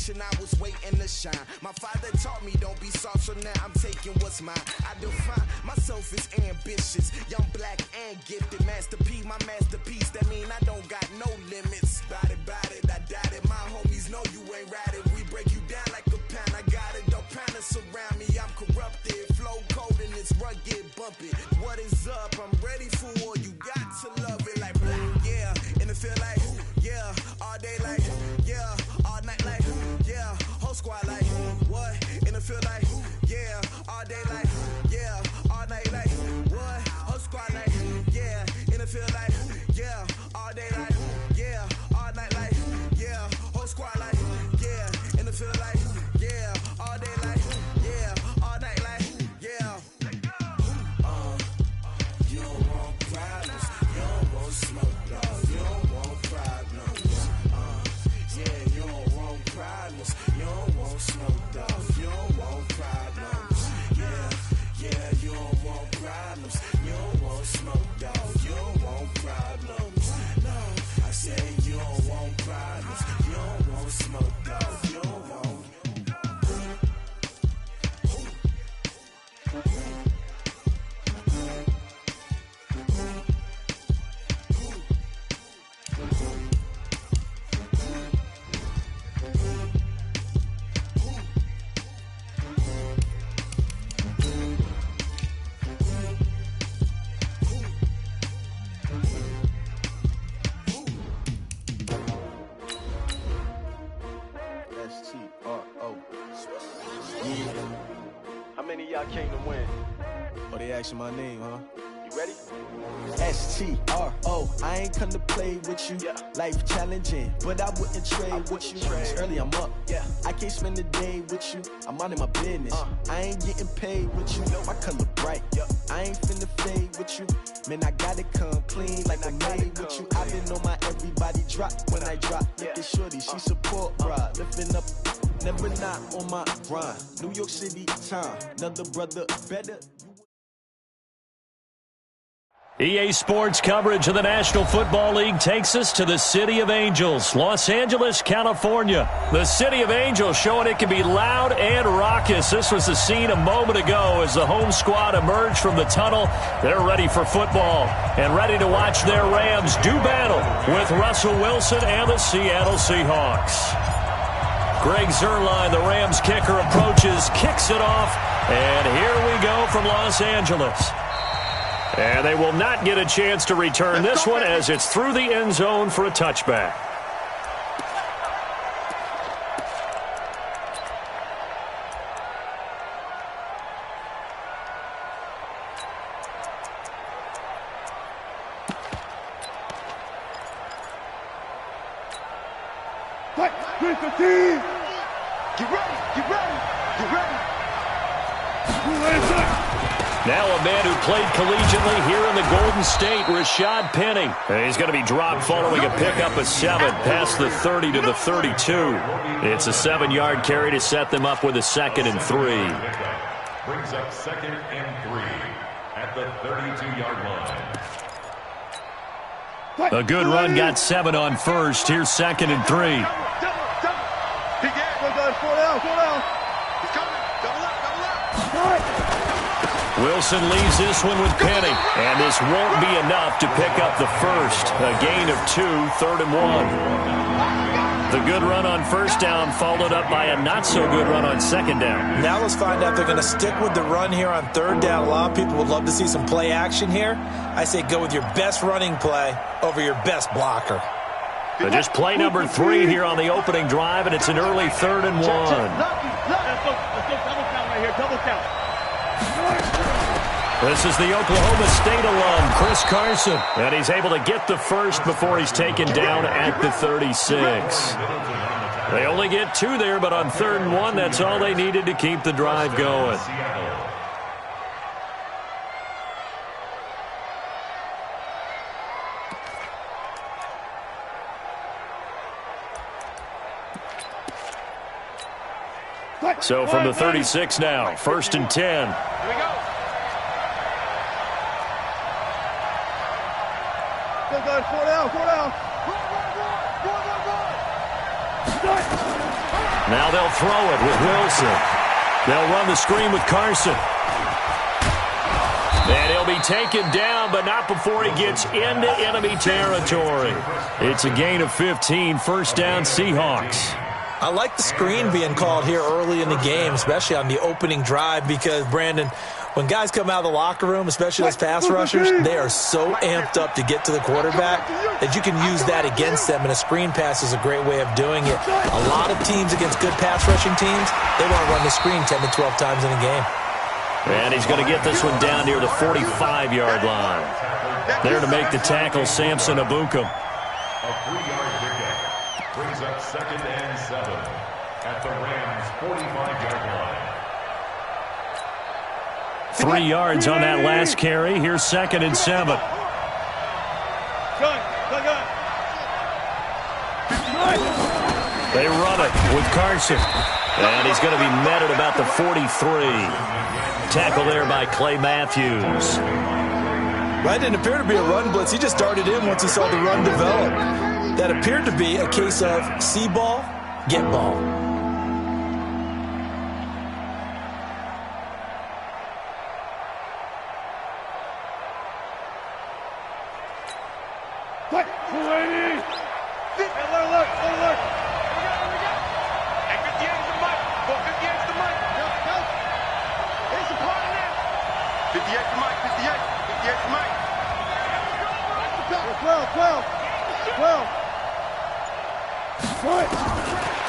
generation, I was waiting to shine. My father taught me don't be soft, so now I'm taking what's mine. I define myself as ambitious, young, black, and gifted. Master P, my masterpiece, that mean I don't got no limits. Bout it, I doubt it. My homies know you ain't ratted. We break you down like a pound. I got it, don't pound it surround me. I'm corrupted, flow cold and it's rugged, bumpy. What is up? I'm ready for war. You got to love it like yeah, and it feel like yeah, all day like yeah, all night like yeah, whole squad like what? And it feel like yeah, all day like yeah, all night like what? Whole squad like yeah, and it feel like yeah, all day like yeah, all night like yeah, whole squad like yeah, and it feel like yeah, all day like yeah, all night like yeah. You don't want problems, you don't want smoke, dog. You don't want problems. Yeah, you don't want problems, you don't want smoke, dog. You don't want problems. Yeah, you don't want problems, you don't want smoke, dog. You don't want problems. No, I said you don't want problems, you don't want smoke, dog. You don't want. How many of y'all came to win? Oh, they asking my name, huh? You ready? STRO, I ain't come to play with you. Yeah. Life challenging, but I wouldn't trade with you. It's early, I'm up. Yeah. I can't spend the day with you. I'm minding my business. I ain't getting paid with you. My color bright. Yeah. I ain't finna fade with you. Man, I gotta come clean like I'm made with you. I've been on my everybody drop when I drop. Look at shorty, she support, bruh. Lifting up, never not on my grind. New York City time, another brother better. EA Sports coverage of the National Football League takes us to the City of Angels, Los Angeles, California. The City of Angels showing it can be loud and raucous. This was the scene a moment ago as the home squad emerged from the tunnel. They're ready for football and ready to watch their Rams do battle with Russell Wilson and the Seattle Seahawks. Greg Zuerlein, the Rams kicker, approaches, kicks it off, and here we go from Los Angeles. And they will not get a chance to return this one as it's through the end zone for a touchback. Now a man who played collegiately here in the Golden State, Rashad Penny. He's going to be dropped following a pickup of 7 past the 30 to the 32. It's a 7-yard carry to set them up with a 2nd and 3. Brings up 2nd and 3 at the 32-yard line. A good run got 7 on first. Here's 2nd and 3. He gets one going, 4 down. He's coming. Double up. Wilson leaves this one with Penny, and this won't be enough to pick up the first. A gain of 2, 3rd and 1. The good run on first down followed up by a not-so-good run on 2nd down. Now let's find out if they're going to stick with the run here on 3rd down. A lot of people would love to see some play action here. I say go with your best running play over your best blocker. But just play number 3 here on the opening drive, and it's an early 3rd and 1. Let's go double count right here, double count. This is the Oklahoma State alum, Chris Carson, and he's able to get the first before he's taken down at the 36. They only get 2 there, but on 3rd and 1, that's all they needed to keep the drive going. So from the 36 now, 1st and 10. Here we go. Still going, 4 down. Now they'll throw it with Wilson. They'll run the screen with Carson. And he'll be taken down, but not before he gets into enemy territory. It's a gain of 15, first down Seahawks. I like the screen being called here early in the game, especially on the opening drive, because, Brandon, when guys come out of the locker room, especially those pass rushers, they are so amped up to get to the quarterback that you can use that against them, and a screen pass is a great way of doing it. A lot of teams against good pass rushing teams, they want to run the screen 10 to 12 times in a game. And he's going to get this one down near the 45-yard line. There to make the tackle, Samson Abukum. A 3-yard pickup brings up 2nd and 7 at the Rams' 45-yard line. 3 yards on that last carry. Here's 2nd and 7. They run it with Carson. And he's going to be met at about the 43. Tackle there by Clay Matthews. Right, didn't appear to be a run blitz. He just darted in once he saw the run develop. That appeared to be a case of see ball, get ball.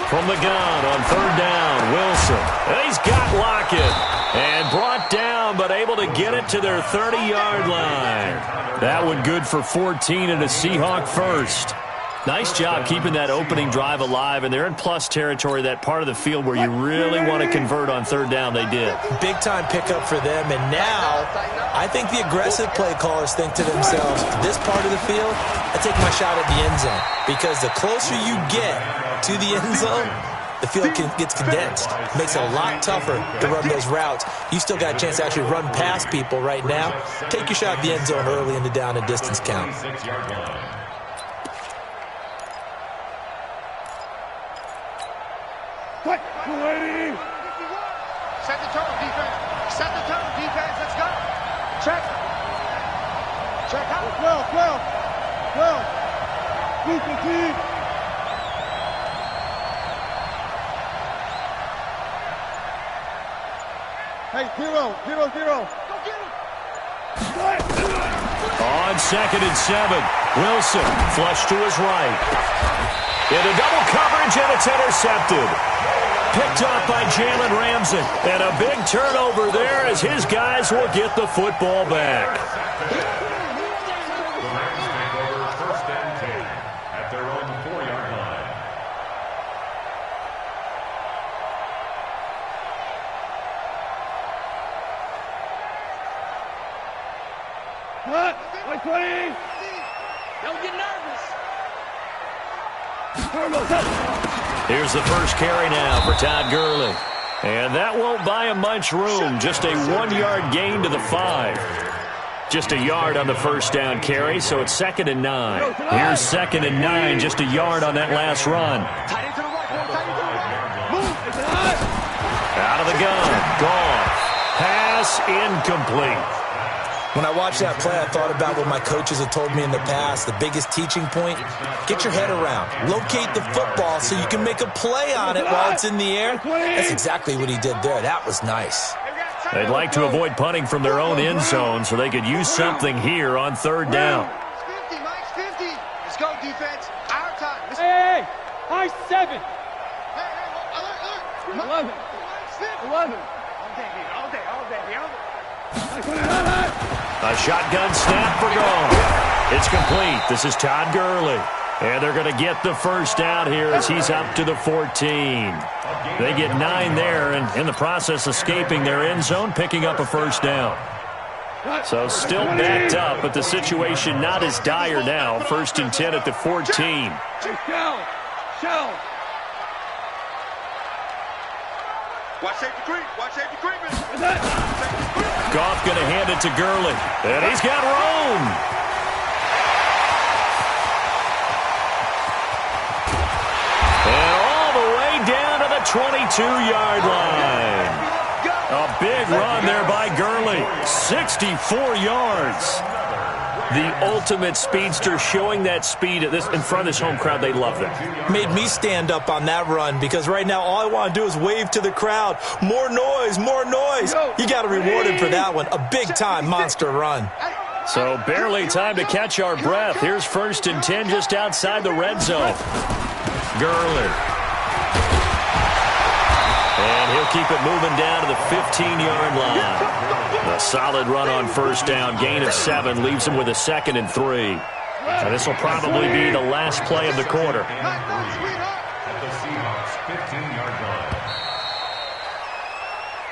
From the gun on 3rd down, Wilson. And he's got Lockett. And brought down, but able to get it to their 30-yard line. That one good for 14 and a Seahawk first. Nice job keeping that opening drive alive, and they're in plus territory, that part of the field where you really want to convert on 3rd down. They did. Big-time pickup for them, and now I think the aggressive play callers think to themselves, this part of the field, I take my shot at the end zone, because the closer you get to the end zone, the field gets condensed. It makes it a lot tougher to run those routes. You still got a chance to actually run past people right now. Take your shot at the end zone early in the down and distance count. Set the tone, defense. Set the tone, defense. Let's go. Check. Check out. 12. Defense. Hey, 0. Go get him. On 2nd and 7, Wilson flush to his right. Into double coverage, and it's intercepted. Picked up by Jalen Ramsey. And a big turnover there as his guys will get the football back. The Rams take over 1st and 10 at their own 4-yard line. Don't get nervous. Here's the first carry now for Todd Gurley. And that won't buy him much room. Just a 1-yard gain to the 5. Just a yard on the first down carry, so it's 2nd and 9. Here's 2nd and 9, just a yard on that last run. Out of the gun, gone. Pass incomplete. When I watched that play, I thought about what my coaches have told me in the past. The biggest teaching point, get your head around. Locate the football so you can make a play on it while it's in the air. That's exactly what he did there. That was nice. They'd like to avoid punting from their own end zone so they could use something here on 3rd down. It's 50, Mike's 50. Let's go, defense. Our time. Hey, high 7. Hey, alert. 11. 11. All day. A shotgun snap for goal. It's complete. This is Todd Gurley. And they're going to get the first down here as he's up to the 14. They get 9 there, and in the process escaping their end zone, picking up a first down. So still backed up, but the situation not as dire now. 1st and 10 at the 14. Shell. Watch safety creep. Goff going to hand it to Gurley. And he's got room. And all the way down to the the 22-yard line. A big run there by Gurley. 64 yards. The ultimate speedster, showing that speed in front of this home crowd. They love that. Made me stand up on that run because right now all I want to do is wave to the crowd. More noise, more noise. You got to reward him for that one. A big-time monster run. So barely time to catch our breath. Here's 1st and 10 just outside the red zone. Gurley. And he'll keep it moving down to the 15-yard line. A solid run on 1st down. Gain of 7 leaves him with a 2nd and 3. So this will probably be the last play of the quarter. At the Seahawks 15-yard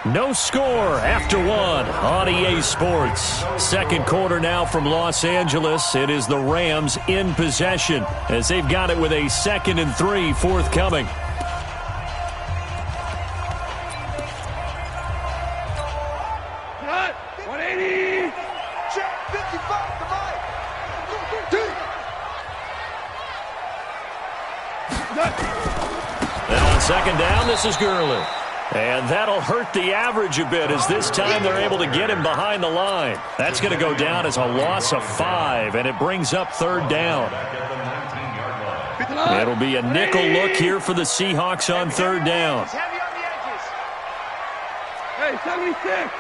line. No score after 1 on EA Sports. Second quarter now from Los Angeles. It is the Rams in possession as they've got it with a 2nd and 3 forthcoming. And on 2nd down, this is Gurley. And that'll hurt the average a bit as this time they're able to get him behind the line. That's going to go down as a loss of 5, and it brings up 3rd down. It'll be a nickel look here for the Seahawks on 3rd down. Hey, 76!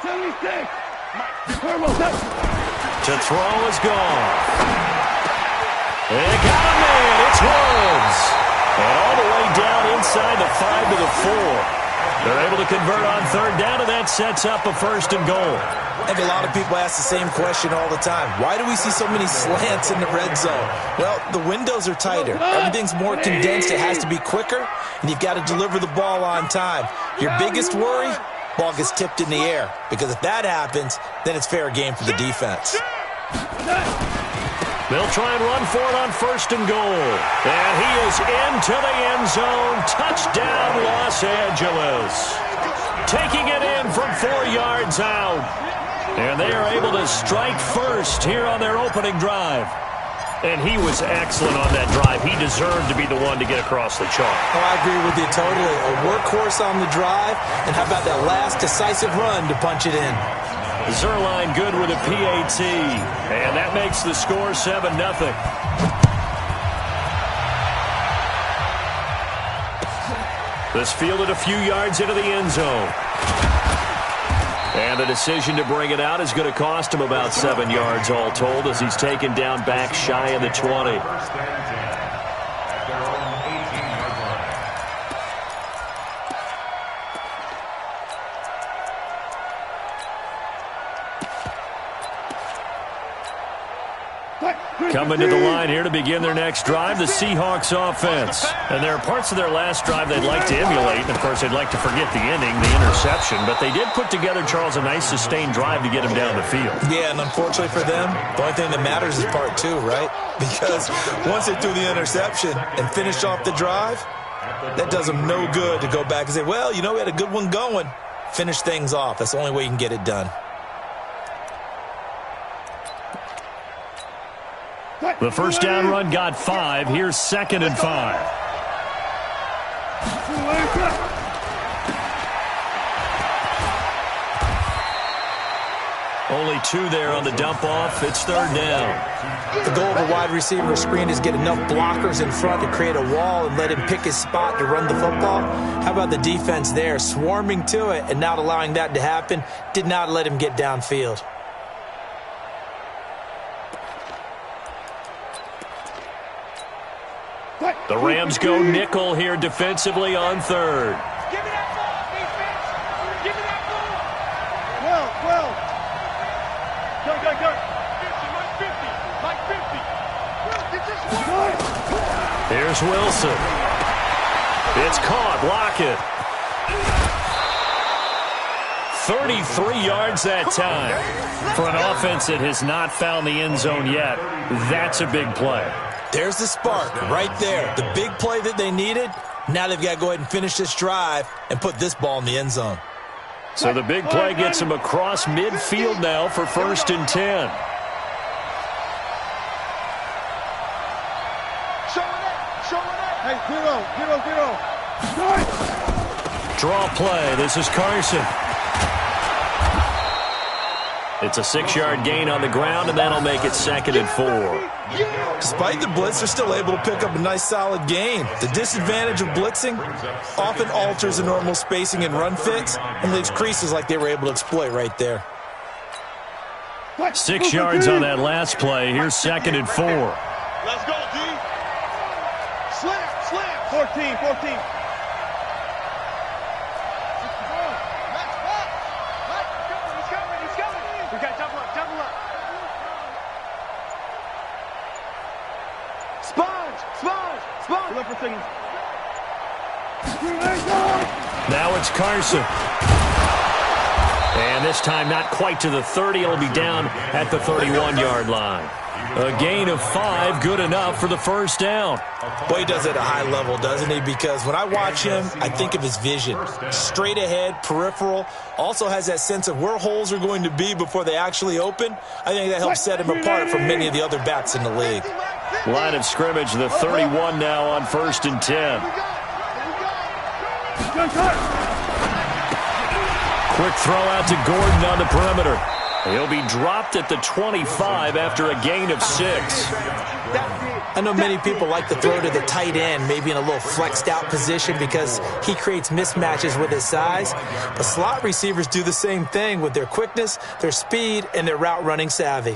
76! To throw is gone. They got him in. It's Woods. And all the way down inside the 5 to the 4. They're able to convert on 3rd down, and that sets up a 1st and goal. I think a lot of people ask the same question all the time. Why do we see so many slants in the red zone? Well, the windows are tighter. Everything's more condensed. It has to be quicker, and you've got to deliver the ball on time. Your biggest worry? Ball gets tipped in the air, because if that happens, then it's fair game for the defense. They'll try and run for it on 1st and goal. And he is into the end zone. Touchdown, Los Angeles. Taking it in from 4 yards out. And they are able to strike first here on their opening drive. And he was excellent on that drive. He deserved to be the one to get across the chalk. Oh, I agree with you totally. A workhorse on the drive. And how about that last decisive run to punch it in? Zerline good with a PAT. And that makes the score 7-0. This fielded a few yards into the end zone. And the decision to bring it out is going to cost him about 7 yards all told as he's taken down back shy of the 20. Coming to the line here to begin their next drive, the Seahawks offense. And there are parts of their last drive they'd like to emulate. And, of course, they'd like to forget the inning, the interception. But they did put together, Charles, a nice sustained drive to get him down the field. Yeah, and unfortunately for them, the only thing that matters is part 2, right? Because once they threw the interception and finished off the drive, that does them no good to go back and say, well, you know, we had a good one going. Finish things off. That's the only way you can get it done. The first down run got 5. Here's 2nd and 5. Only 2 there on the dump off. It's 3rd down. The goal of a wide receiver screen is get enough blockers in front to create a wall and let him pick his spot to run the football. How about the defense there, swarming to it and not allowing that to happen? Did not let him get downfield. The Rams go nickel here defensively on 3rd. Give me that ball, defense! Give me that ball! 12. Go. 50, like 50. Here's Wilson. It's caught. Lockett. 33 yards that time. For an offense that has not found the end zone yet, that's a big play. There's the spark right there. The big play that they needed. Now they've got to go ahead and finish this drive and put this ball in the end zone. So the big play gets them across midfield now for 1st and 10. Hey, 0. Draw play. This is Carson. It's a 6-yard gain on the ground, and that'll make it 2nd and 4. Despite the blitz, they're still able to pick up a nice, solid gain. The disadvantage of blitzing often alters the normal spacing and run fits and leaves creases like they were able to exploit right there. 6 yards on that last play. Here's 2nd and 4. Let's go, D. Slam. 14. We got double up. Sponge. Look for things. Now it's Carson. And this time not quite to the 30. It'll be down at the 31-yard line. A gain of 5, good enough for the first down. Boy, he does it at a high level, doesn't he? Because when I watch him, I think of his vision. Straight ahead, peripheral, also has that sense of where holes are going to be before they actually open. I think that helps set him apart from many of the other backs in the league. Line of scrimmage, the 31 now on 1st and 10. Quick throw out to Gordon on the perimeter. He'll be dropped at the 25 after a gain of 6. I know many people like to throw to the tight end, maybe in a little flexed out position because he creates mismatches with his size. But slot receivers do the same thing with their quickness, their speed, and their route running savvy.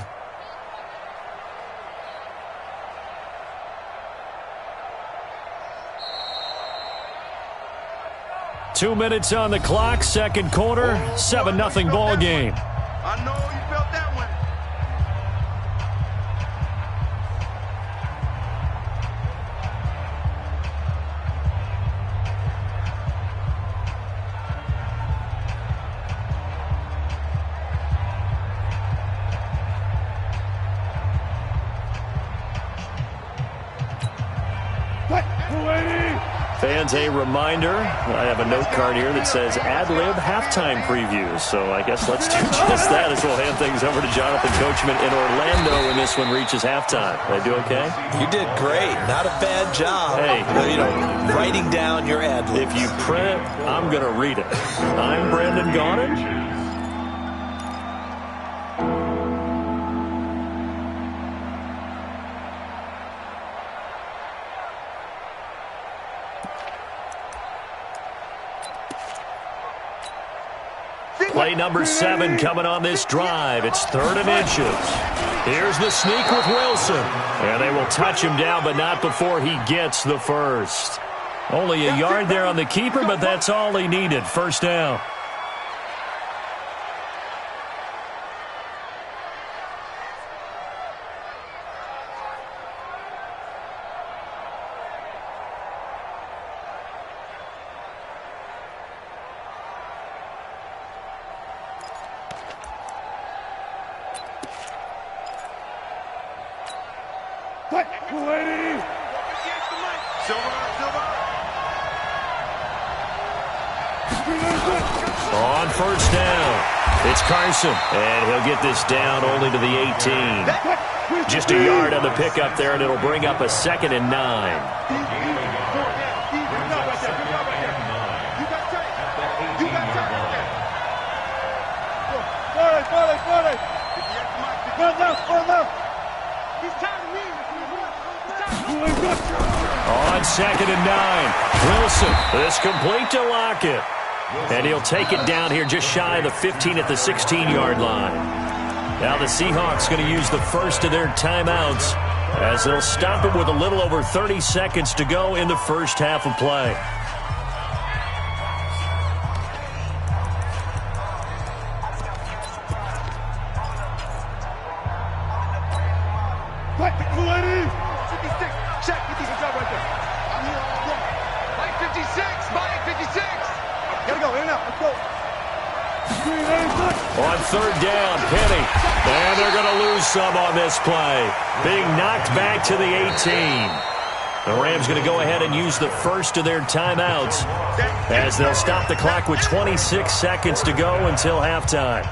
Two minutes on the clock, second quarter, 7-0 ball game. I know you felt that one. Fans, a reminder, I have a note card here that says ad-lib halftime previews. So I guess let's do just that as we'll hand things over to Jonathan Coachman in Orlando when this one reaches halftime. Did I do okay? You did great. Not a bad job. Hey, writing down your ad-libs. If you print, I'm going to read it. I'm Brandon Gaudin. Play number 7 coming on this drive. It's 3rd and inches. Here's the sneak with Wilson. And they will touch him down, but not before he gets the first. Only a yard there on the keeper, but that's all he needed. First down. On first down, it's Carson, and he'll get this down only to the 18. Just a yard on the pickup there, and it'll bring up a 2nd and 9. On 2nd and 9, Wilson is complete to Lockett. And he'll take it down here just shy of the 15 at the 16-yard line. Now the Seahawks going to use the first of their timeouts as they'll stop it with a little over 30 seconds to go in the first half of play. On 3rd down, Penny. And they're going to lose some on this play. Being knocked back to the 18. The Rams going to go ahead and use the first of their timeouts as they'll stop the clock with 26 seconds to go until halftime.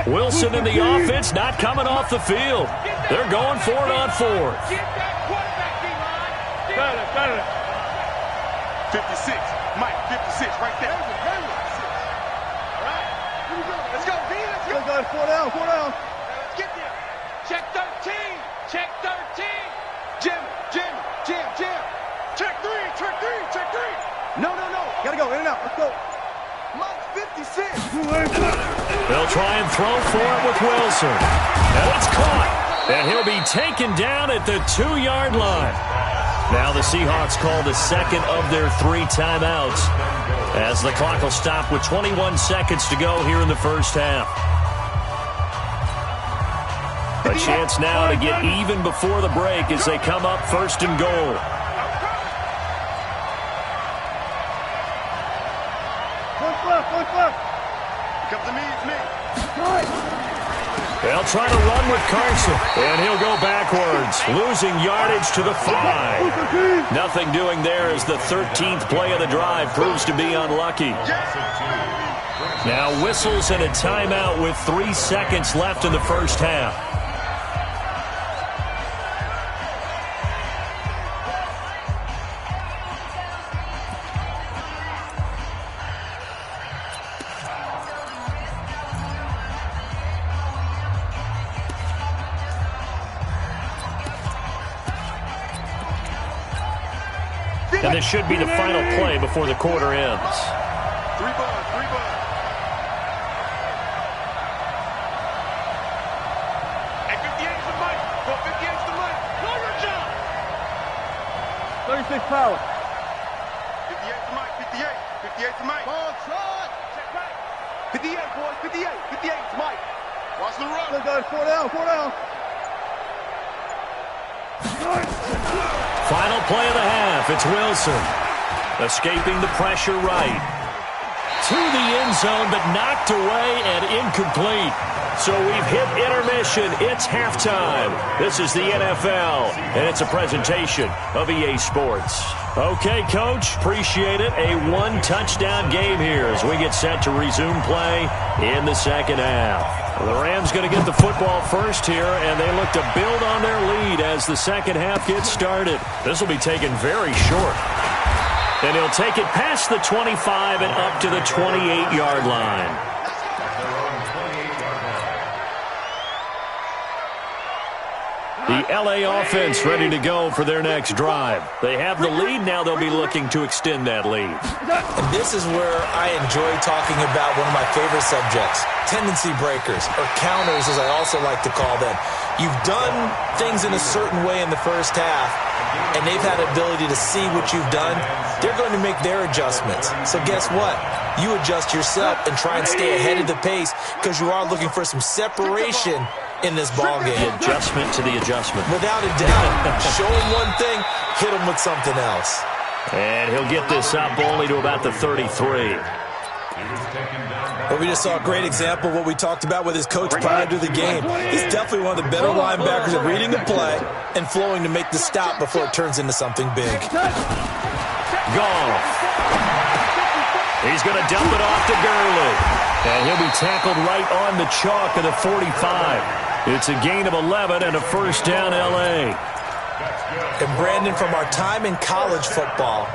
Wilson in the offense not coming off the field. They're going for it on fourth. 56. Mike, 56 right there. All right. Let's go, V. Let's go. Let's go. 4 down. Let's get there. Check 13. Check 13. Jim. Check 3. No. Gotta go. In and out. Let's go. Mike, 56. They'll try and throw for it with Wilson. And it's caught. And he'll be taken down at the 2-yard line. Now the Seahawks call the second of their 3 timeouts as the clock will stop with 21 seconds to go here in the first half. A chance now to get even before the break as they come up first and goal. Come to me, it's me. They'll try to run with Carson, and he'll go backwards, losing yardage to the 5. Nothing doing there as the 13th play of the drive proves to be unlucky. Now whistles and a timeout with 3 seconds left in the first half. And this should be the final play before the quarter ends. 3 balls. Hey, 58 is the mic. Go, 58 is the mic. Go your job. 36 power. 58 is the mic. 58 is the mic. Ball shot. Check right. 58, boys. 58 is the mic. Watch the run. Let's go. 4 down. Final play of the half. It's Wilson. Escaping the pressure right. To the end zone, but knocked away and incomplete. So we've hit intermission. It's halftime. This is the NFL, and it's a presentation of EA Sports. Okay, Coach, appreciate it. A 1-touchdown game here as we get set to resume play in the second half. The Rams going to get the football first here, and they look to build on their lead as the second half gets started. This will be taken very short. And he'll take it past the 25 and up to the 28-yard line. The LA offense ready to go for their next drive. They have the lead. Now they'll be looking to extend that lead. And this is where I enjoy talking about one of my favorite subjects, tendency breakers, or counters as I also like to call them. You've done things in a certain way in the first half, and they've had the ability to see what you've done. They're going to make their adjustments. So guess what? You adjust yourself and try and stay ahead of the pace because you are looking for some separation in this ball game. The adjustment to the adjustment. Without a doubt. Show him one thing, hit him with something else. And he'll get this up only to about the 33. Well, we just saw a great example of what we talked about with his coach prior to the game. He's definitely one of the better linebackers at reading the play and flowing to make the stop before it turns into something big. Goff. He's going to dump it off to Gurley. And he'll be tackled right on the chalk of the 45. It's a gain of 11 and a first down, L.A. And Brandon, from our time in college football,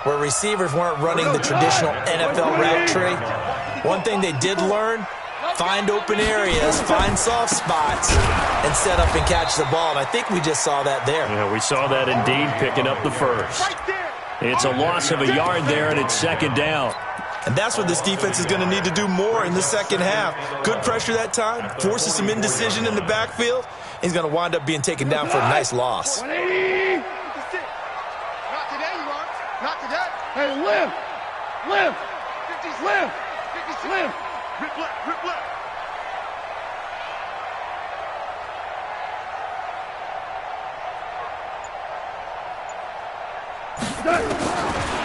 where receivers weren't running the traditional NFL route tree, one thing they did learn, find open areas, find soft spots, and set up and catch the ball. And I think we just saw that there. Yeah, we saw that indeed, picking up the first. It's a loss of a yard there, and it's second down. And that's what this defense is going to need to do more in the second half. Good pressure that time, forces some indecision in the backfield. He's going to wind up being taken down for a nice loss. 180. Not today, you aren't. Not today. Hey, lift. 50 lift. Rip left.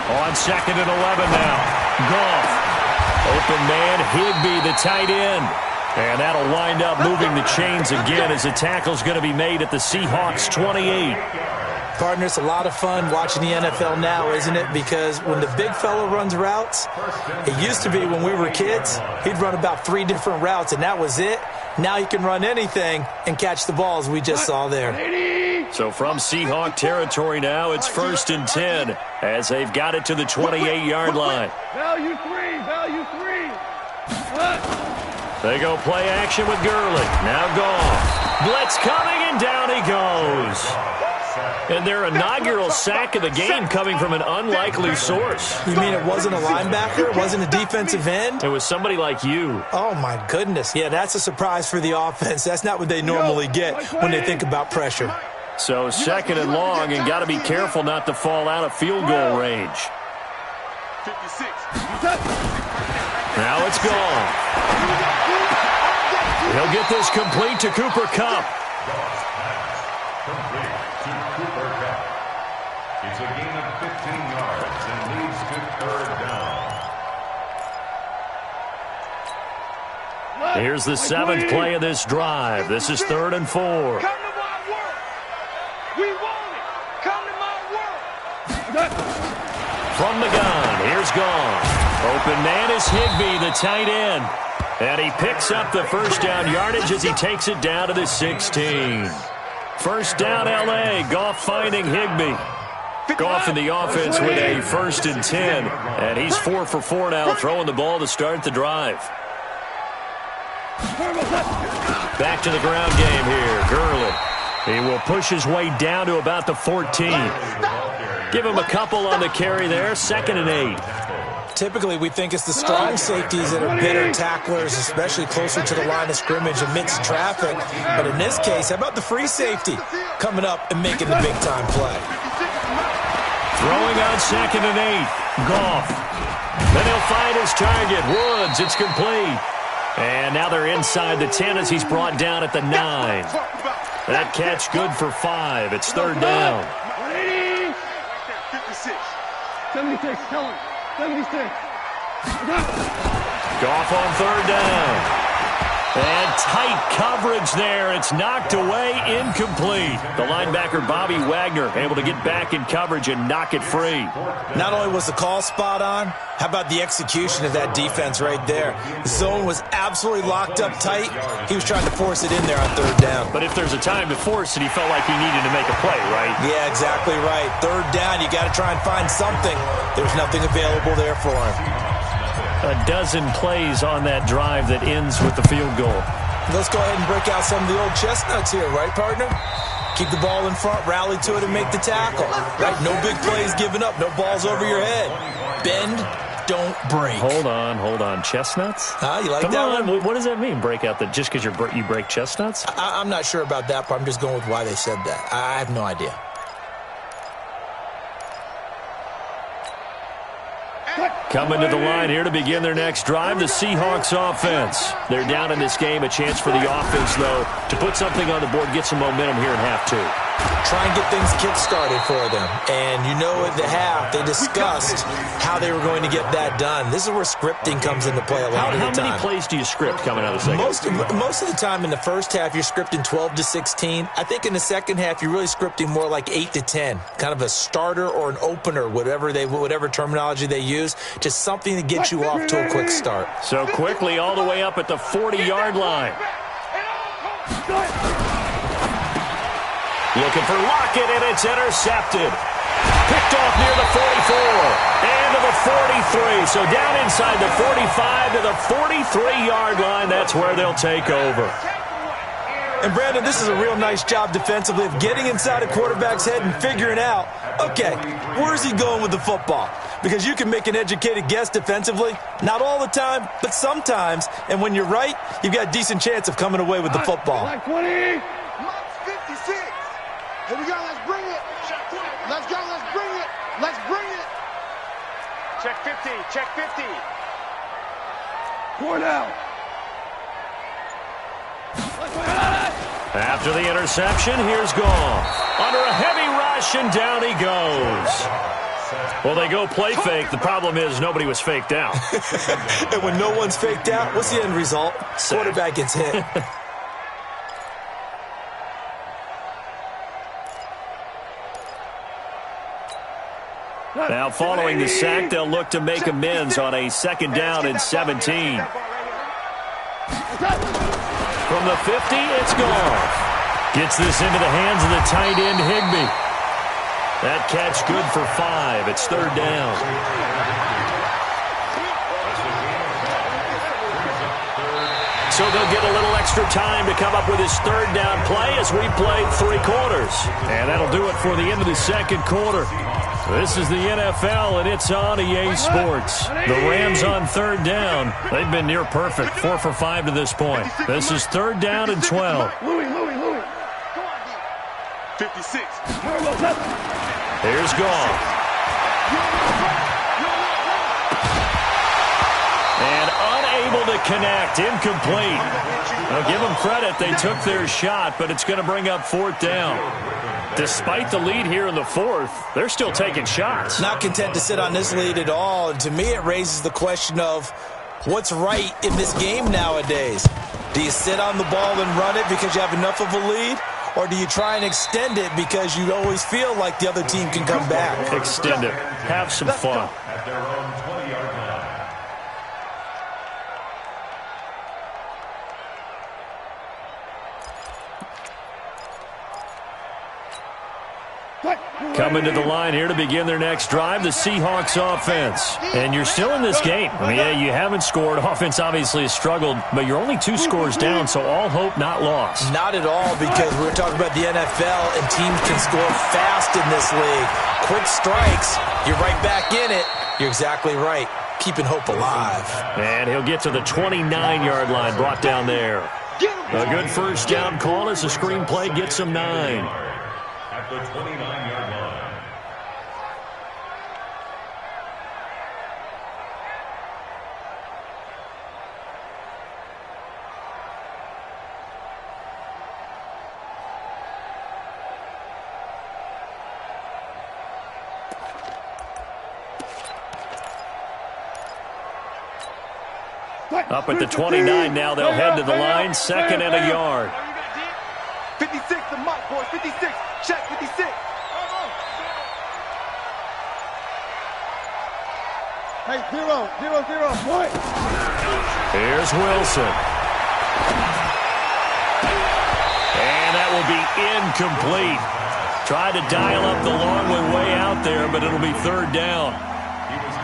On second and 11 now. Goff. Open man, Higbee, the tight end. And that'll wind up moving the chains again as the tackle's going to be made at the Seahawks 28. Partner, it's a lot of fun watching the NFL now, isn't it? Because when the big fella runs routes, it used to be when we were kids, he'd run about 3 different routes, and that was it. Now he can run anything and catch the ball, as we just saw there. So from Seahawk territory now, it's 1st and 10 as they've got it to the 28-yard line. Value 3, value 3. They go play action with Gurley. Now Goff. Blitz coming, and down he goes. And their inaugural sack of the game coming from an unlikely source. You mean it wasn't a linebacker? It wasn't a defensive end? It was somebody like you. Oh, my goodness. Yeah, that's a surprise for the offense. That's not what they normally get when they think about pressure. So 2nd and long, and got to be careful not to fall out of field goal range. 56. Now it's gone. He'll get this complete to Cooper Kupp. Complete to Cooper Kupp. It's a gain of 15 yards and leads to 3rd down. Here's the 7th play of this drive. This is 3rd and 4. Come to my work. We want it. Come to my work. From the gun, here's Goff. Open man is Higbee, the tight end. And he picks up the 1st down yardage as he takes it down to the 16. 1st down, L.A. Goff finding Higbee. Goff in the offense with a 1st and 10. And he's 4 for 4 now, throwing the ball to start the drive. Back to the ground game here. Gurley. He will push his way down to about the 14. Give him a couple on the carry there. 2nd and 8. Typically, we think it's the strong safeties that are better tacklers, especially closer to the line of scrimmage amidst traffic. But in this case, how about the free safety coming up and making the big-time play? Throwing on 2nd and 8. Goff. Then he'll find his target. Woods. It's complete. And now they're inside the 10 as he's brought down at the 9. That catch good for 5. It's 3rd down. 56. 76, tell him. 76. Goff on 3rd down. And tight coverage there. It's knocked away, incomplete. The linebacker, Bobby Wagner, able to get back in coverage and knock it free. Not only was the call spot on, how about the execution of that defense right there? The zone was absolutely locked up tight. He was trying to force it in there on 3rd down. But if there's a time to force it, he felt like he needed to make a play, right? Yeah, exactly right. 3rd down, you got to try and find something. There's nothing available there for him. A dozen plays on that drive that ends with the field goal. Let's go ahead and break out some of the old chestnuts here, right, partner? Keep the ball in front, rally to it, and make the tackle. Right? No big plays given up, no balls over your head. Bend, don't break. Hold on. Chestnuts? You like Come that on. one? What does that mean, break out? Just because you break chestnuts? I'm not sure about that, but I'm just going with why they said that. I have no idea. Coming to the line here to begin their next drive, the Seahawks offense. They're down in this game. A chance for the offense, though, to put something on the board, get some momentum here in half 2. Try and get things kick-started for them. And you know at the half, they discussed how they were going to get that done. This is where scripting comes into play a lot of the time. How many plays do you script coming out of the second? Most of the time in the first half, you're scripting 12 to 16. I think in the second half, you're really scripting more like 8 to 10. Kind of a starter or an opener, whatever terminology they use. Just something to get you off to a quick start. So quickly all the way up at the 40-yard line. Looking for Lockett, and it's intercepted. Picked off near the 44 and to the 43. So down inside the 45 to the 43-yard line. That's where they'll take over. And, Brandon, this is a real nice job defensively of getting inside a quarterback's head and figuring out, okay, where's he going with the football? Because you can make an educated guess defensively. Not all the time, but sometimes. And when you're right, you've got a decent chance of coming away with the football. Like 20. Mark 56. Here we go. Let's bring it. Let's go. Let's bring it. Let's bring it. Check 50. Check 50. 4 down. After the interception, here's Goff. Under a heavy rush, and down he goes. Well, they go play fake. The problem is nobody was faked out. And when no one's faked out, what's the end result? Quarterback gets hit. Now following the sack, they'll look to make amends on a 2nd down and 17. From the 50, it's gone. Gets this into the hands of the tight end, Higbee. That catch good for 5. It's 3rd down. So they'll get a little extra time to come up with his 3rd down play as we played 3 quarters. And that'll do it for the end of the 2nd quarter. This is the NFL, and it's on EA Sports. The Rams on 3rd down. They've been near perfect, 4 for 5 to this point. This is 3rd down and 12. Louis. 56. Here's Goff. And unable to connect, incomplete. Now give them credit, they took their shot, but it's going to bring up 4th down. Despite the lead here in the 4th, they're still taking shots. Not content to sit on this lead at all. And to me, it raises the question of what's right in this game nowadays. Do you sit on the ball and run it because you have enough of a lead? Or do you try and extend it because you always feel like the other team can come back? Extend it. Have some fun. At their own 20-yard line. Coming to the line here to begin their next drive, the Seahawks offense. And you're still in this game. I mean, yeah, you haven't scored. Offense obviously has struggled, but you're only 2 scores down, so all hope not lost. Not at all, because we're talking about the NFL, and teams can score fast in this league. Quick strikes, you're right back in it. You're exactly right. Keeping hope alive. And he'll get to the 29-yard line, brought down there. A good 1st down call as the screenplay gets him 9. At the 29-yard line. Up at the 29 now, they'll head to the line, 2nd and a yard. 56, the mark, boys. 56. Check 56. Hey, 0, 0, 0, point. Here's Wilson. And that will be incomplete. Tried to dial up the long way out there, but it'll be 3rd down.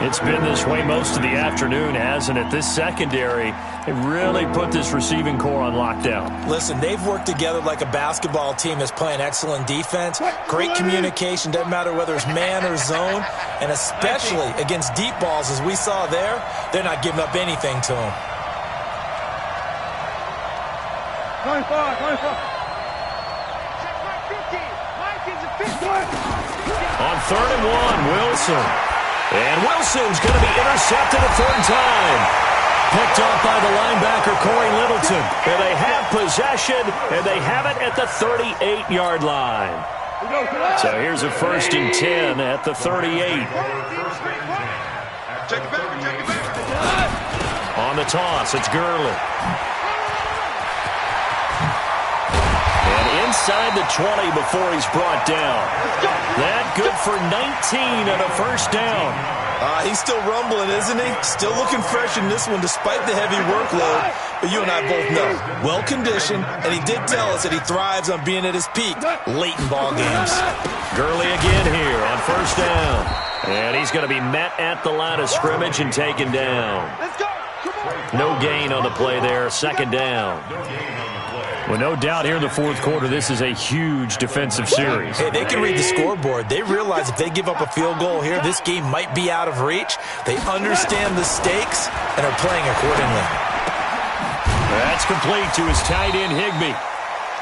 It's been this way most of the afternoon, hasn't it? This secondary, they really put this receiving core on lockdown. Listen, they've worked together like a basketball team that's playing excellent defense. Great communication, doesn't matter whether it's man or zone. And especially against deep balls, as we saw there, they're not giving up anything to them. 25. On 3rd and 1, Wilson. And Wilson's going to be intercepted a 3rd time. Picked off by the linebacker, Corey Littleton. And they have possession, and they have it at the 38-yard line. So here's a 1st and 10 at the 38. Check it back. On the toss, it's Gurley. And inside the 20 before he's brought down. That good for 19 and a 1st down. He's still rumbling, isn't he? Still looking fresh in this one despite the heavy workload. But you and I both know, well-conditioned, and he did tell us that he thrives on being at his peak late in ball games. Gurley again here on 1st down. And he's going to be met at the line of scrimmage and taken down. No gain on the play there, 2nd down. Well, no doubt here in the 4th quarter, this is a huge defensive series. Hey, they can read the scoreboard. They realize if they give up a field goal here, this game might be out of reach. They understand the stakes and are playing accordingly. That's complete to his tight end, Higbee.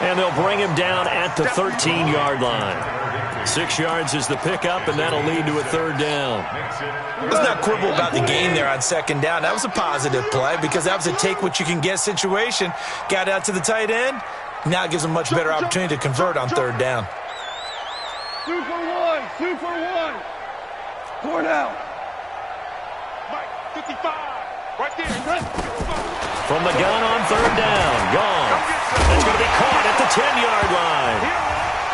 And they'll bring him down at the 13-yard line. 6 yards is the pickup, and that'll lead to a 3rd down. Let's not quibble about the gain there on 2nd down. That was a positive play because that was a take-what-you-can-get situation. Got out to the tight end. Now it gives them a much better opportunity to convert on 3rd down. 2 for 1. 2 for 1. 4 down. Mike, 55. Right there. From the gun on 3rd down. Gone. It's going to be caught at the 10-yard line.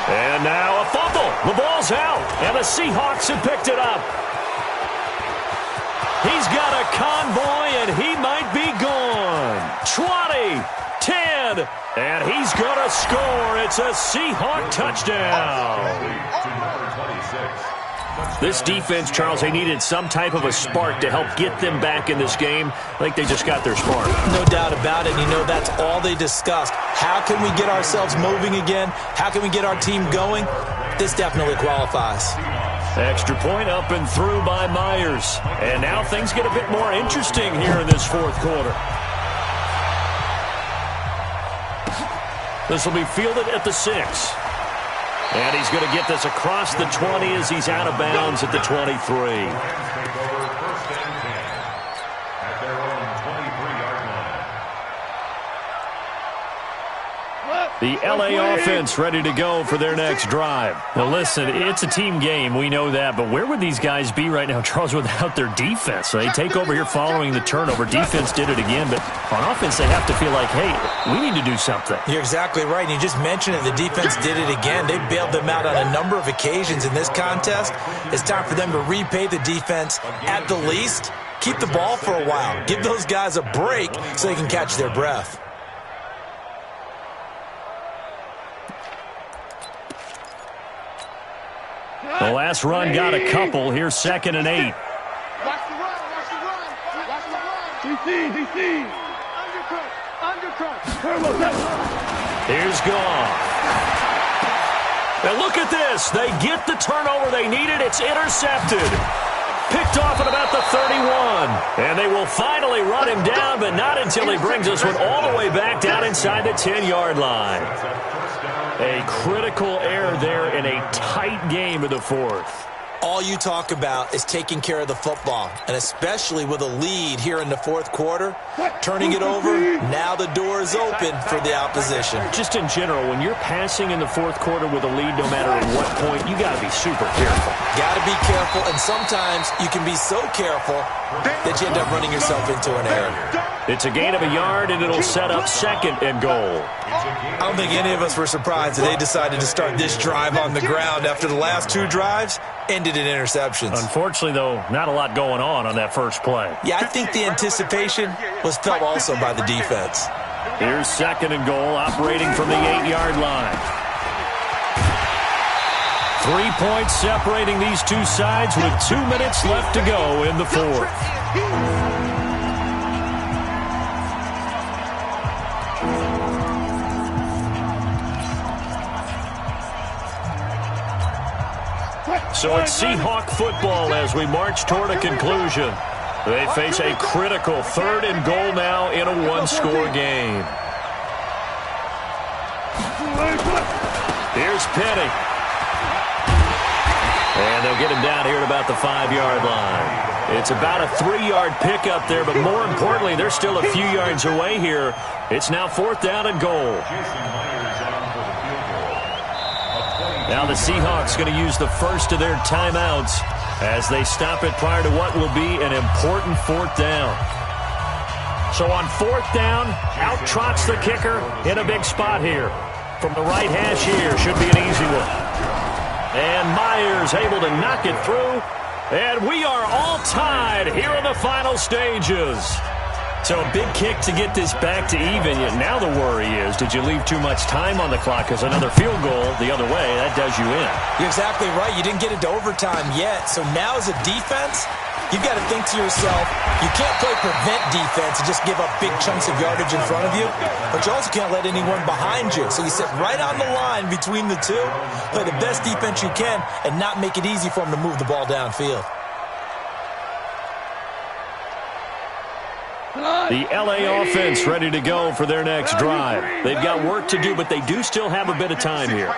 And now a fumble. The ball's out. And the Seahawks have picked it up. He's got a convoy, and he might be gone. 20, 10, and he's going to score. It's a Seahawk touchdown. This defense, Charles, they needed some type of a spark to help get them back in this game. I think they just got their spark. No doubt about it. You know, that's all they discussed. How can we get ourselves moving again? How can we get our team going? This definitely qualifies. Extra point up and through by Myers. And now things get a bit more interesting here in this fourth quarter. This will be fielded at the 6. And he's going to get this across the 20 as he's out of bounds at the 23. The LA offense ready to go for their next drive. Now, listen, it's a team game. We know that. But where would these guys be right now, Charles, without their defense? So they take over here following the turnover. Defense did it again. But on offense, they have to feel like, hey, we need to do something. You're exactly right. And you just mentioned it. The defense did it again. They bailed them out on a number of occasions in this contest. It's time for them to repay the defense at the least. Keep the ball for a while. Give those guys a break so they can catch their breath. The last run got a couple. Here's 2nd and 8. Watch the run, watch the run, watch the run. DC. Undercut. Here's gone. And look at this. They get the turnover they needed. It's intercepted. Picked off at about the 31. And they will finally run him down, but not until he brings this one all the way back down inside the 10-yard line. A critical error there in a tight game of the fourth. All you talk about is taking care of the football, and especially with a lead here in the fourth quarter, turning it over, now the door is open for the opposition. Just in general, when you're passing in the fourth quarter with a lead, no matter at what point, you got to be super careful. Got to be careful, and sometimes you can be so careful that you end up running yourself into an error. It's a gain of a yard, and it'll set up 2nd and goal. I don't think any of us were surprised that they decided to start this drive on the ground after the last 2 drives ended in interceptions. Unfortunately, though, not a lot going on that first play. Yeah, I think the anticipation was felt also by the defense. Here's 2nd and goal, operating from the 8-yard line. 3 points separating these two sides with 2 minutes left to go in the fourth. So it's Seahawk football as we march toward a conclusion. They face a critical 3rd and goal now in a 1-score game. Here's Penny. And they'll get him down here at about the 5-yard line. It's about a 3-yard pickup there, but more importantly, they're still a few yards away here. It's now 4th down and goal. Now the Seahawks going to use the first of their timeouts as they stop it prior to what will be an important 4th down. So on 4th down, out trots the kicker in a big spot here. From the right hash here, should be an easy one. And Myers able to knock it through. And we are all tied here in the final stages. So a big kick to get this back to even. Now the worry is, did you leave too much time on the clock? Because another field goal the other way, that does you in. You're exactly right. You didn't get it to overtime yet. So now as a defense, you've got to think to yourself, you can't play prevent defense and just give up big chunks of yardage in front of you. But you also can't let anyone behind you. So you sit right on the line between the two, play the best defense you can, and not make it easy for them to move the ball downfield. The LA offense ready to go for their next drive. They've got work to do, but they do still have a bit of time here.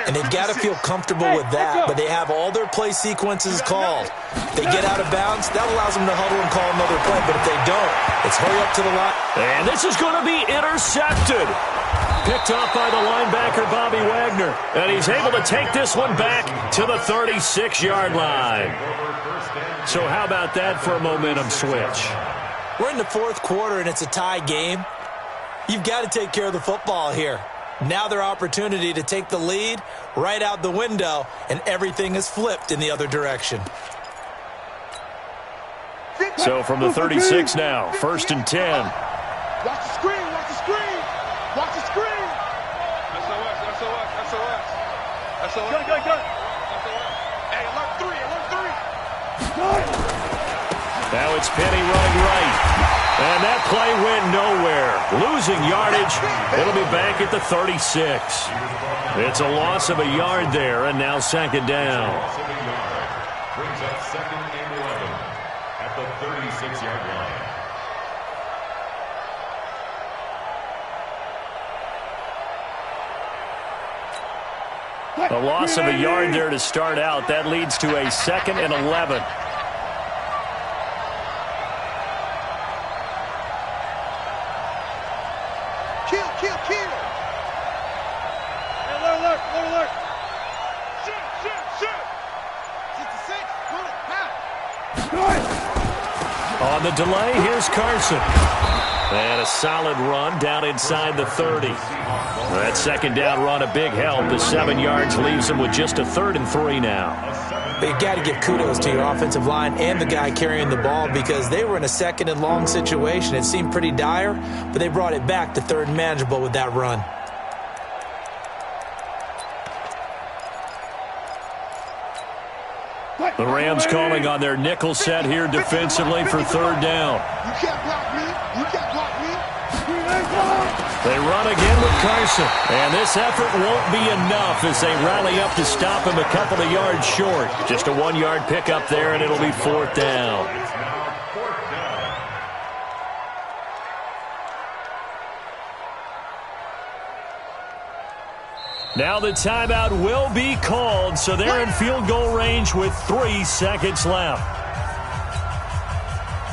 And they've got to feel comfortable with that, but they have all their play sequences called. They get out of bounds, that allows them to huddle and call another play, but if they don't, it's hurry up to the line. And this is going to be intercepted. Picked off by the linebacker, Bobby Wagner. And he's able to take this one back to the 36-yard line. So how about that for a momentum switch? We're in the fourth quarter, and it's a tie game. You've got to take care of the football here. Now their opportunity to take the lead right out the window, and everything is flipped in the other direction. 50, So from the 36 now, 1st and 10. Watch the screen, watch the screen, watch the screen. SOS. Good. Hey, alert 3. Now it's Penny running right. And that play went nowhere. Losing yardage. It'll be back at the 36. It's a loss of a yard there, and now 2nd down. Loss of a yard. Brings up 2nd and 11 at the 36-yard line. A loss of a yard there to start out. That leads to a 2nd and 11. Kill. Alert. Shoot. 66, pull it, now. On the delay, here's Carson. And a solid run down inside the 30. That 2nd down run, a big help. The 7 yards leaves him with just a 3rd and 3 now. But you got to give kudos to your offensive line and the guy carrying the ball because they were in a 2nd and long situation. It seemed pretty dire, but they brought it back to 3rd and manageable with that run. The Rams calling on their nickel set here defensively for 3rd down. You can't block me. They run again with Carson. And this effort won't be enough as they rally up to stop him a couple of yards short. Just a 1-yard pickup there, and it'll be 4th down. It's now 4th down. Now the timeout will be called, so they're in field goal range with 3 seconds left.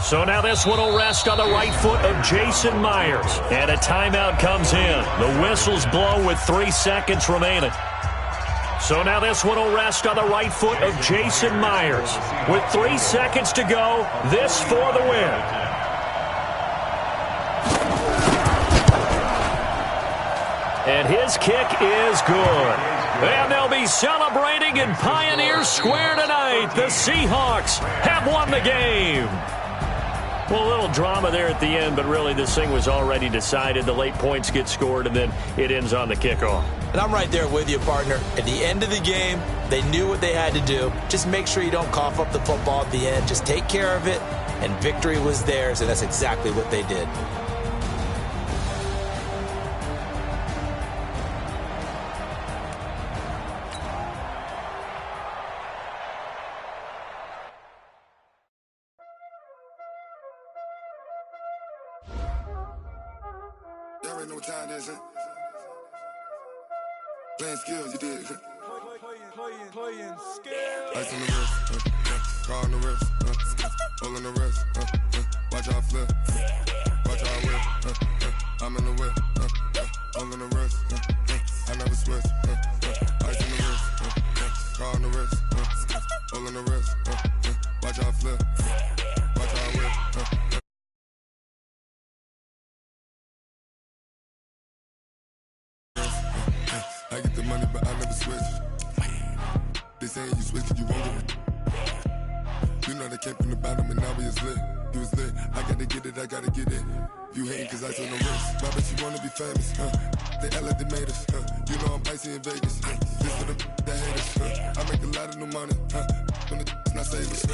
So now this one will rest on the right foot of Jason Myers. And a timeout comes in. The whistles blow with 3 seconds remaining. So now this one will rest on the right foot of Jason Myers. With 3 seconds to go, this for the win. And his kick is good. And they'll be celebrating in Pioneer Square tonight. The Seahawks have won the game. Well, a little drama there at the end, but really this thing was already decided. The late points get scored, and then it ends on the kickoff. And I'm right there with you, partner. At the end of the game, they knew what they had to do. Just make sure you don't cough up the football at the end. Just take care of it, and victory was theirs, and that's exactly what they did. Know what time it is, huh? Playing skills, you did. Playing skills. Ice on the wrist, car on the wrist, hole in the wrist, watch how I flip, watch how I whip, I'm in the whip, hole in the wrist, I never switch, ice on the wrist, car on the wrist, hole in the wrist, watch how I flip, watch how I whip, I get the money, but I never switch. They saying you switch cause you won't get it. You know they came from the bottom and now we is lit. You was lit, I gotta get it. You hating cause I told no risk. But I bet you wanna be famous, They act like they made us, You know I'm icy in Vegas, This for the that hate us, I make a lot of new money, When the not savers,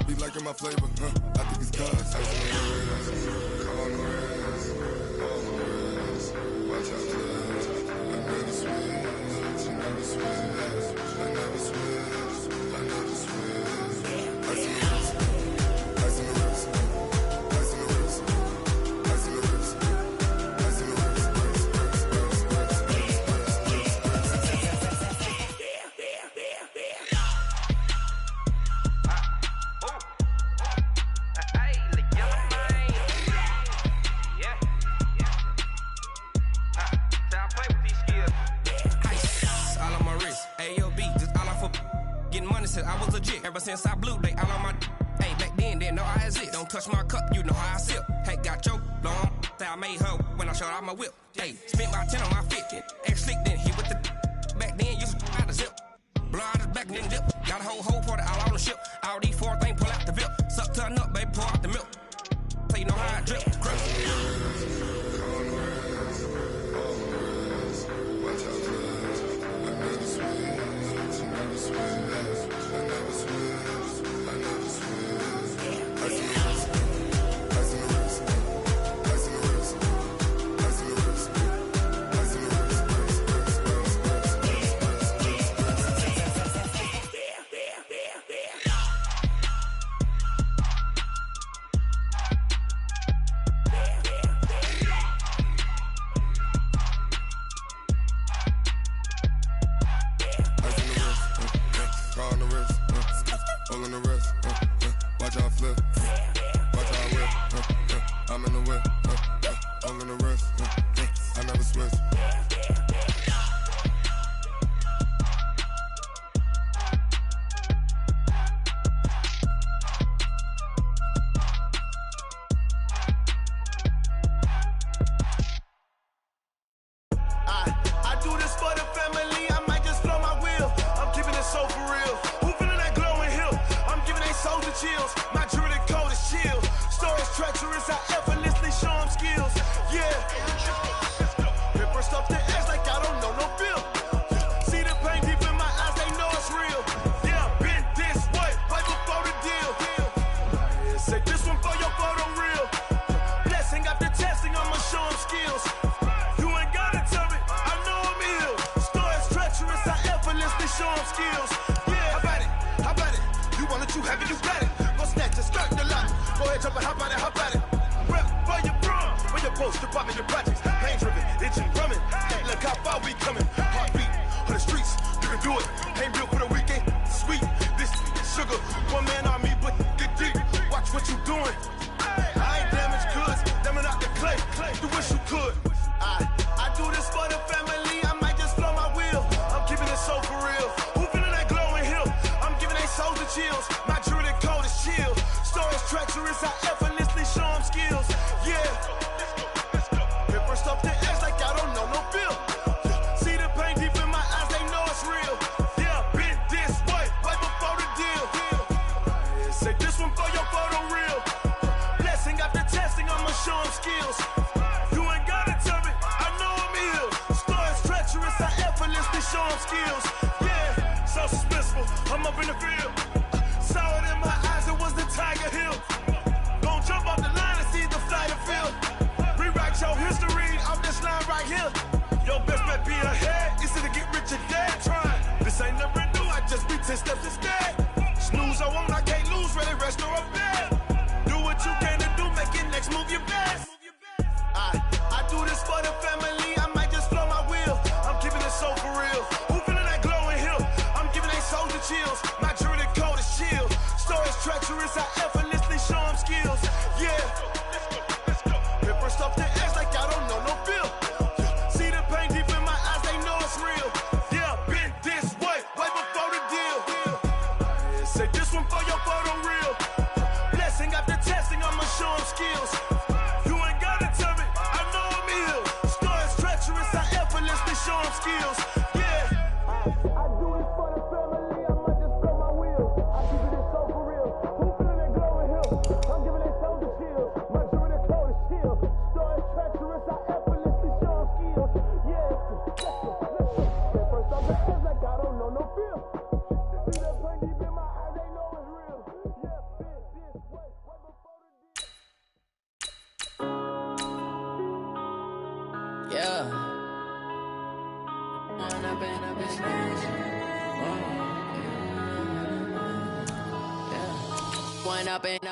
Be liking my flavor, I think it's cause ice on the wrist, on the wrist, on the wrist. Watch out, please. I never switch, you never switch. I never switch, I never switch. Ice on the wrist, ice on the wrist, ice on the wrist, ice on the wrist, ice on the wrist, I was legit ever since I blew they all on my hey back then didn't know I exist. Don't touch my cup, you know how I sip. Hey, got choked long that I made her when I showed out my whip. Hey, spent about 10 on my 50. Ex slick then hit with the back then used to out the zip. Blood is back and then dip. Got a whole party all on the ship. All these four things pull out the VIP. Suck, turn up, baby, pour out the milk. So you know how I drip.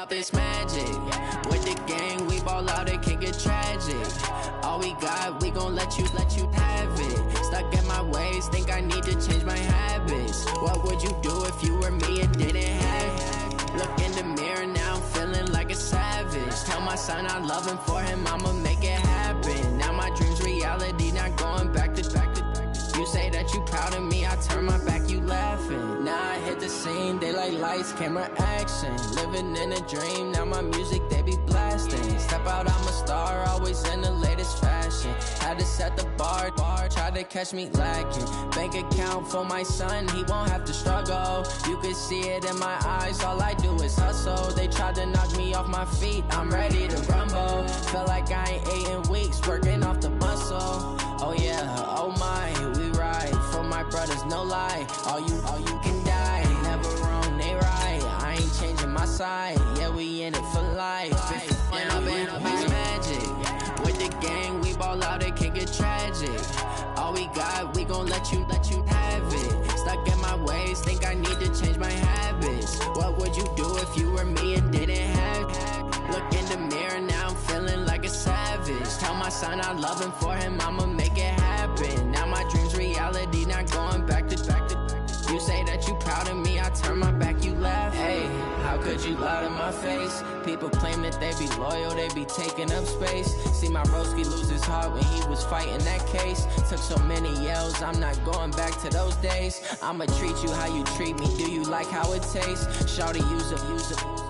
Up it's magic. With the gang, we ball out, it can get tragic. All we got, we gon' let you have it. Stuck in my ways, think I need to change my habits. What would you do if you were me and didn't have it? Look in the mirror now, I'm feeling like a savage. Tell my son I love him, for him I'ma make it happen. Now my dream's reality, not going back to. You say that you proud of me, I turn my back, you laughing. Now I hit the scene, they like lights, camera, action. Living in a dream, now my music, they be blasting. Step out, I'm a star, always in the latest fashion. Had to set the bar, try to catch me lacking. Bank account for my son, he won't have to struggle. You can see it in my eyes, all I do is hustle. They tried to knock me off my feet, I'm ready to rumble. Feel like I ain't ate in weeks, working off the muscle. Oh yeah, oh my, we ride for my brothers, no lie. All you can die, never wrong, they right. I ain't changing my side, yeah, we in it for life. And I've been magic. With the gang, we ball out, it can get tragic. All we got, we gon' let you have it. Stuck in my ways, think I need to change my habits. What would you do if you were me and didn't have it? Look in the mirror, now I'm feeling like a savage. Tell my son I love him, for him I'ma make it happen. Now my dream's reality, not going back to. You say that you proud of me, I turn my back, you laugh. Hey, how could you lie to my face? People claim that they be loyal, they be taking up space. See my broski lose his heart when he was fighting that case. Took so many yells, I'm not going back to those days. I'ma treat you how you treat me, do you like how it tastes? Shawty, use it,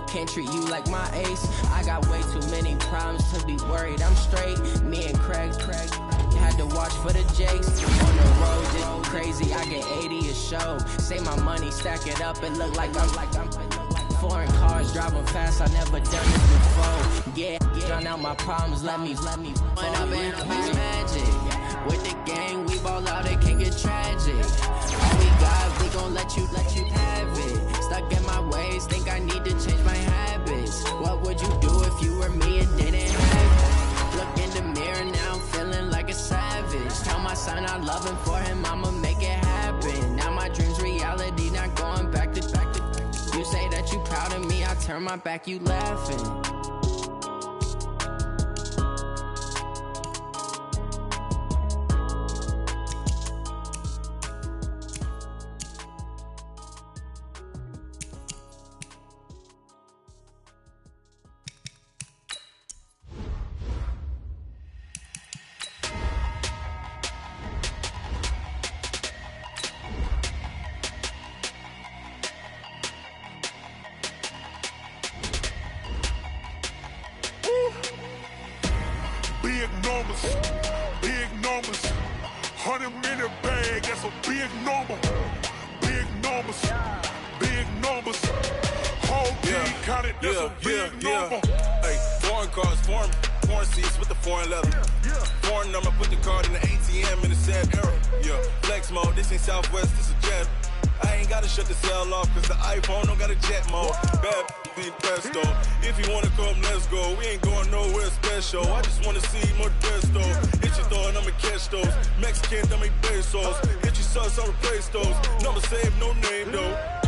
can't treat you like my ace. I got way too many problems to be worried, I'm straight. Me and Craig had to watch for the Jakes. On the road, it's crazy, I get 80 a show. Say my money, stack it up, it look like I'm foreign cars, driving fast, I never done this before. Yeah, drown out my problems, let me When I've been magic. With the gang, we ball out, it can get tragic. All we got, we gon' let you have it. Stuck in my ways, think I need to change my habits. What would you do if you were me and didn't have it? Look in the mirror, now I'm feeling like a savage. Tell my son I love him, for him I'ma make it happen. Now my dream's reality, not going back to. You say that you proud of me, I turn my back, you laughing. Big numbers, 100 minute bag, that's a big number. Big numbers, whole team counted, that's a big number. Hey, foreign cars, foreign seats with the foreign leather. Foreign number, put the card in the ATM in the sad era. Yeah, flex mode, this ain't Southwest, this is Jet. I ain't gotta shut the cell off, cause the iPhone don't got a jet mode. Bad be presto. If you wanna come, let's go. We ain't going nowhere special. I just wanna see more presto. Hit your thought, I'ma catch those. Mexican, I make pesos. Hit your sauce, I'll replace those. Number saved, no name though.